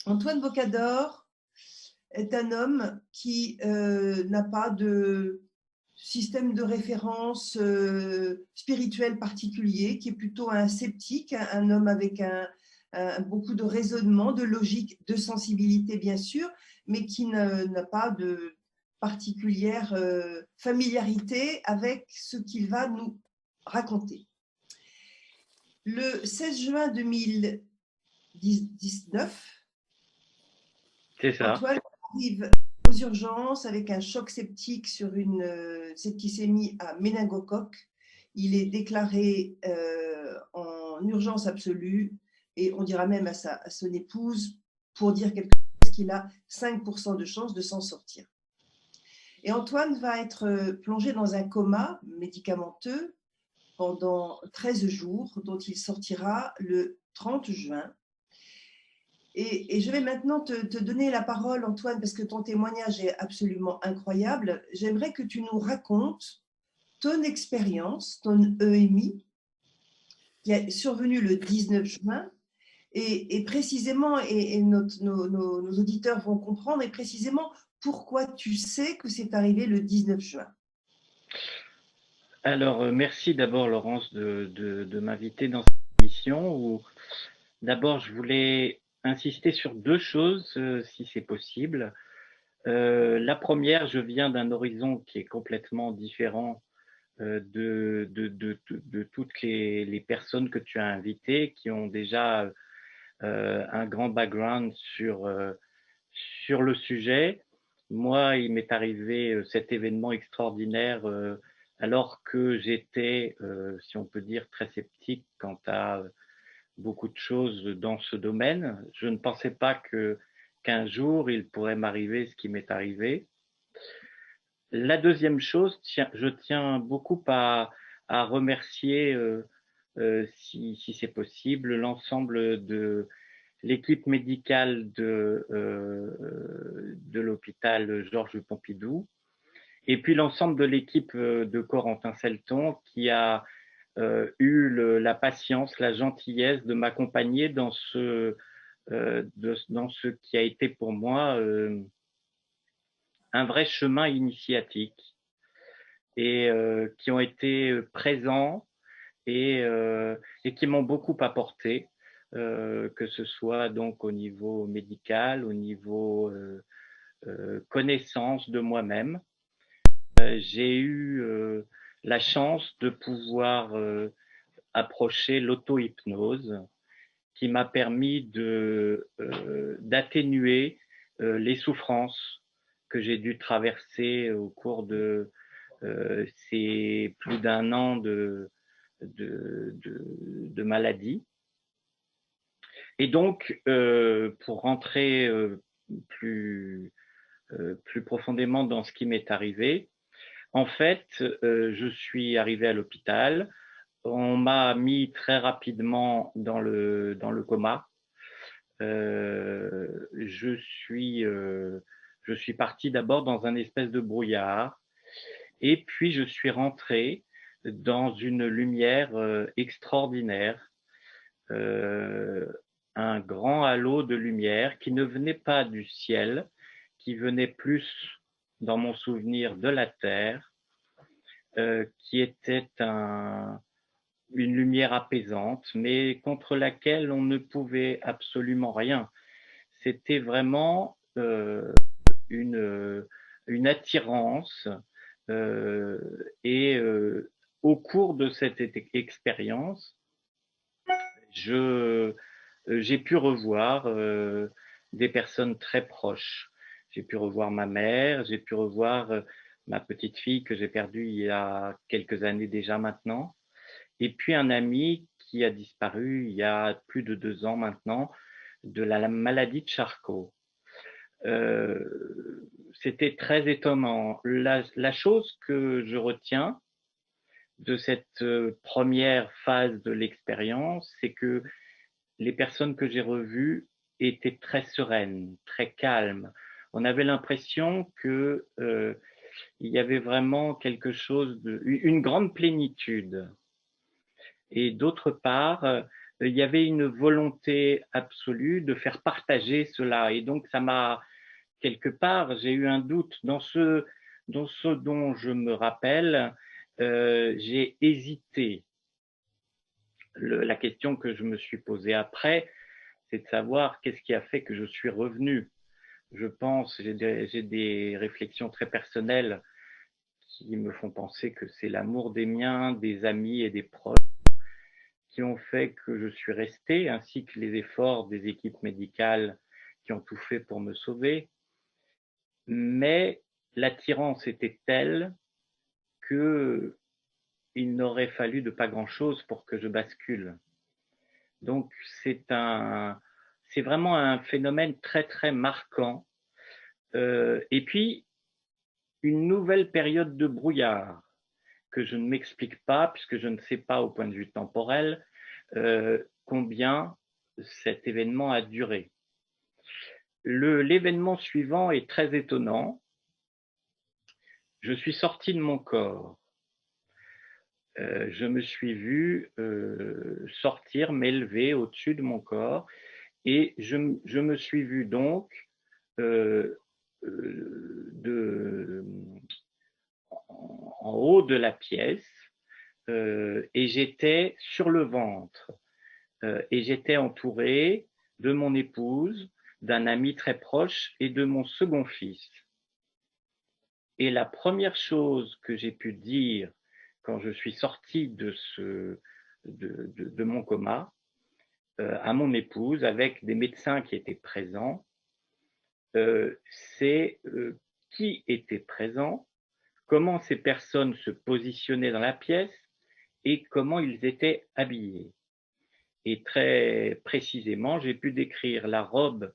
Antoine Bocador est un homme qui n'a pas de système de référence spirituel particulier, qui est plutôt un sceptique, un homme avec beaucoup de raisonnement, de logique, de sensibilité bien sûr, mais qui n'a pas de particulière familiarité avec ce qu'il va nous raconter. Le 16 juin 2019, C'est ça. Antoine arrive aux urgences avec un choc septique sur une septicémie à méningocoque. Il est déclaré en urgence absolue et on dira même à son épouse, pour dire quelque chose, qu'il a 5% de chance de s'en sortir. Et Antoine va être plongé dans un coma médicamenteux pendant 13 jours, dont il sortira le 30 juin. Et je vais maintenant te donner la parole, Antoine, parce que ton témoignage est absolument incroyable. J'aimerais que tu nous racontes ton expérience, ton EMI, qui est survenu le 19 juin, et précisément, et nos auditeurs vont comprendre, et précisément pourquoi tu sais que c'est arrivé le 19 juin. Alors, merci d'abord, Laurence, de m'inviter dans cette émission où, d'abord, je voulais insister sur deux choses, si c'est possible. La première, je viens d'un horizon qui est complètement différent de toutes les personnes que tu as invitées, qui ont déjà un grand background sur le sujet. Moi, il m'est arrivé cet événement extraordinaire alors que j'étais, si on peut dire, très sceptique quant à beaucoup de choses dans ce domaine. Je ne pensais pas qu'un jour il pourrait m'arriver ce qui m'est arrivé. La deuxième chose, je tiens beaucoup à remercier, si c'est possible, l'ensemble de l'équipe médicale de l'hôpital Georges Pompidou, et puis l'ensemble de l'équipe de Corentin-Selton qui a eu la patience, la gentillesse de m'accompagner dans ce qui a été pour moi un vrai chemin initiatique et qui ont été présents et qui m'ont beaucoup apporté, que ce soit donc au niveau médical, au niveau connaissance de moi-même. J'ai eu la chance de pouvoir approcher l'auto-hypnose qui m'a permis d'atténuer les souffrances que j'ai dû traverser au cours de ces plus d'un an de maladie. Et donc, pour rentrer plus profondément dans ce qui m'est arrivé, en fait, je suis arrivé à l'hôpital. On m'a mis très rapidement dans le coma. Je suis parti d'abord dans un espèce de brouillard et puis je suis rentré dans une lumière extraordinaire, euh, un grand halo de lumière qui ne venait pas du ciel, qui venait plus, dans mon souvenir, de la terre, qui était une lumière apaisante, mais contre laquelle on ne pouvait absolument rien. C'était vraiment une, une attirance euh, et au cours de cette expérience, j'ai pu revoir des personnes très proches. J'ai pu revoir ma mère, j'ai pu revoir ma petite fille que j'ai perdue il y a quelques années déjà maintenant, et puis un ami qui a disparu il y a plus de 2 ans maintenant de la maladie de Charcot. C'était très étonnant. La chose que je retiens de cette première phase de l'expérience, c'est que les personnes que j'ai revues étaient très sereines, très calmes. On avait l'impression que il y avait vraiment quelque chose une grande plénitude. Et d'autre part, il y avait une volonté absolue de faire partager cela. Et donc, ça m'a, quelque part, j'ai eu un doute dans ce dont je me rappelle. J'ai hésité. La question que je me suis posée après, c'est de savoir qu'est-ce qui a fait que je suis revenu. Je pense, j'ai des réflexions très personnelles qui me font penser que c'est l'amour des miens, des amis et des proches qui ont fait que je suis resté, ainsi que les efforts des équipes médicales qui ont tout fait pour me sauver. Mais l'attirance était telle que il n'aurait fallu de pas grand-chose pour que je bascule. Donc c'est vraiment un phénomène très très marquant. Et puis une nouvelle période de brouillard que je ne m'explique pas puisque je ne sais pas au point de vue temporel combien cet événement a duré. L'événement suivant est très étonnant. Je suis sorti de mon corps. Je me suis vu sortir, m'élever au-dessus de mon corps et je me suis vu donc en haut de la pièce et j'étais sur le ventre et j'étais entouré de mon épouse, d'un ami très proche et de mon second fils. Et la première chose que j'ai pu dire quand je suis sorti de mon coma à mon épouse, avec des médecins qui étaient présents, c'est qui était présent, comment ces personnes se positionnaient dans la pièce et comment ils étaient habillés. Et très précisément, j'ai pu décrire la robe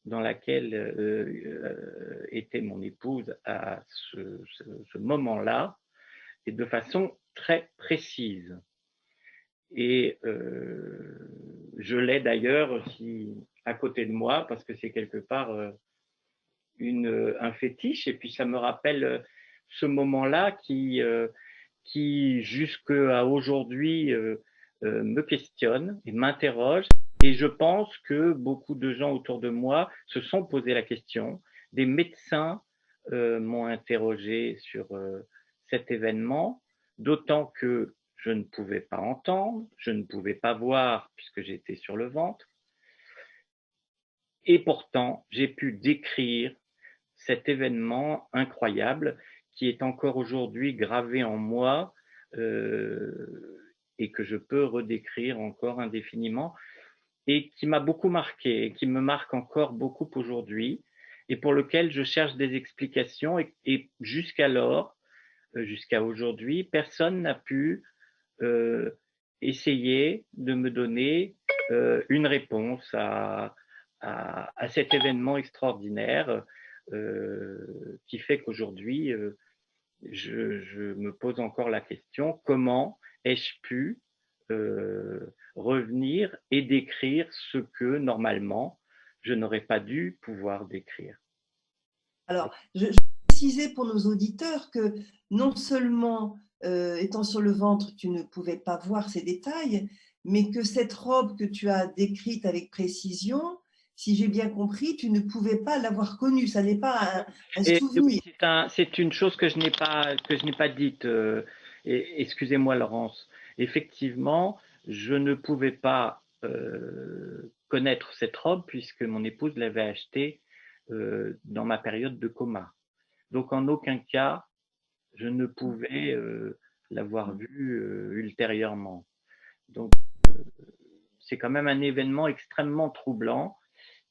dans laquelle était mon épouse à ce moment-là, et de façon très précise. Et je l'ai d'ailleurs aussi à côté de moi, parce que c'est quelque part un fétiche, et puis ça me rappelle ce moment-là qui jusqu'à aujourd'hui me questionne et m'interroge. Et je pense que beaucoup de gens autour de moi se sont posé la question. Des médecins m'ont interrogé sur cet événement, d'autant que je ne pouvais pas entendre, je ne pouvais pas voir puisque j'étais sur le ventre. Et pourtant, j'ai pu décrire cet événement incroyable qui est encore aujourd'hui gravé en moi et que je peux redécrire encore indéfiniment et qui m'a beaucoup marqué et qui me marque encore beaucoup aujourd'hui et pour lequel je cherche des explications et jusqu'alors, jusqu'à aujourd'hui, personne n'a pu essayer de me donner une réponse à cet événement extraordinaire qui fait qu'aujourd'hui, je me pose encore la question, comment ai-je pu revenir et décrire ce que normalement je n'aurais pas dû pouvoir décrire. Alors, je préciser pour nos auditeurs que non seulement étant sur le ventre, tu ne pouvais pas voir ces détails, mais que cette robe que tu as décrite avec précision, si j'ai bien compris, tu ne pouvais pas l'avoir connue. Ça n'est pas un souvenir. C'est une chose que je n'ai pas dite. Excusez-moi, Laurence. Effectivement, je ne pouvais pas connaître cette robe puisque mon épouse l'avait achetée dans ma période de coma. Donc, en aucun cas, je ne pouvais l'avoir vue ultérieurement. Donc, c'est quand même un événement extrêmement troublant.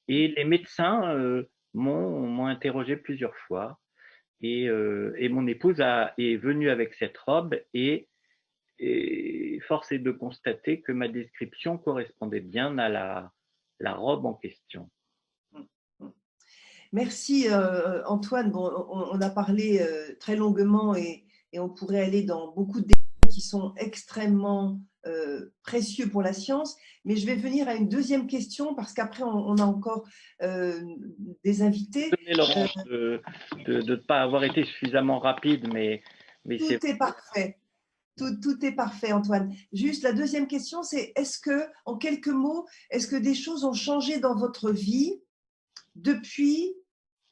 Et les médecins m'ont interrogé plusieurs fois. Et mon épouse est venue avec cette robe et force est de constater que ma description correspondait bien à la robe en question. Merci Antoine. Bon, on a parlé très longuement et on pourrait aller dans beaucoup de détails qui sont extrêmement précieux pour la science, mais je vais venir à une deuxième question parce qu'après on a encore des invités. Désolé Laurence de ne pas avoir été suffisamment rapide, mais tout est parfait. Tout est parfait, Antoine. Juste la deuxième question, c'est est-ce que, en quelques mots, est-ce que des choses ont changé dans votre vie depuis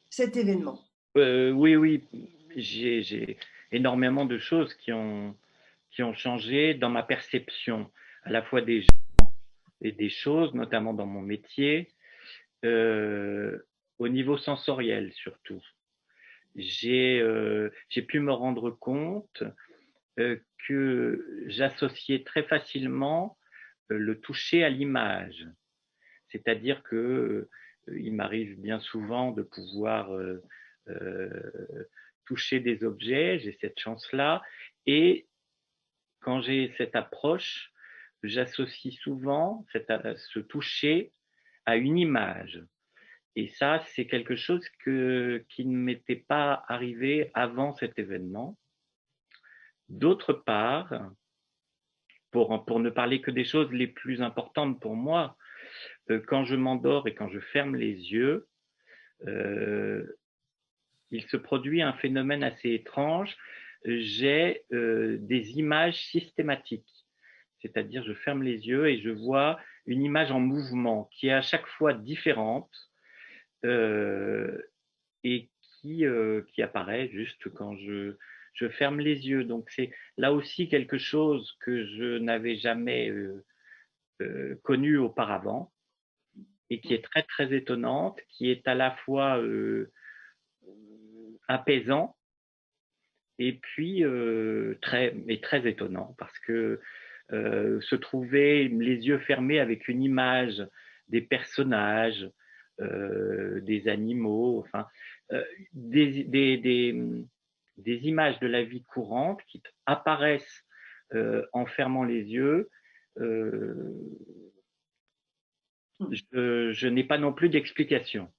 cet événement? Oui, oui, j'ai énormément de choses qui ont changé dans ma perception, à la fois des gens et des choses, notamment dans mon métier, au niveau sensoriel surtout. J'ai pu me rendre compte que j'associais très facilement le toucher à l'image. C'est-à-dire que il m'arrive bien souvent de pouvoir toucher des objets, j'ai cette chance-là, et quand j'ai cette approche, j'associe souvent ce toucher à une image. Et ça, c'est quelque chose qui ne m'était pas arrivé avant cet événement. D'autre part, pour ne parler que des choses les plus importantes pour moi, quand je m'endors et quand je ferme les yeux, euh, il se produit un phénomène assez étrange. J'ai des images systématiques, c'est-à-dire je ferme les yeux et je vois une image en mouvement qui est à chaque fois différente euh, et qui apparaît juste quand je ferme les yeux. Donc c'est là aussi quelque chose que je n'avais jamais connu auparavant et qui est très très étonnante, qui est à la fois apaisant et puis très étonnant parce que se trouver les yeux fermés avec une image des personnages, des animaux, enfin euh, des, des, des, des images de la vie courante qui apparaissent en fermant les yeux. Euh, je n'ai pas non plus d'explication.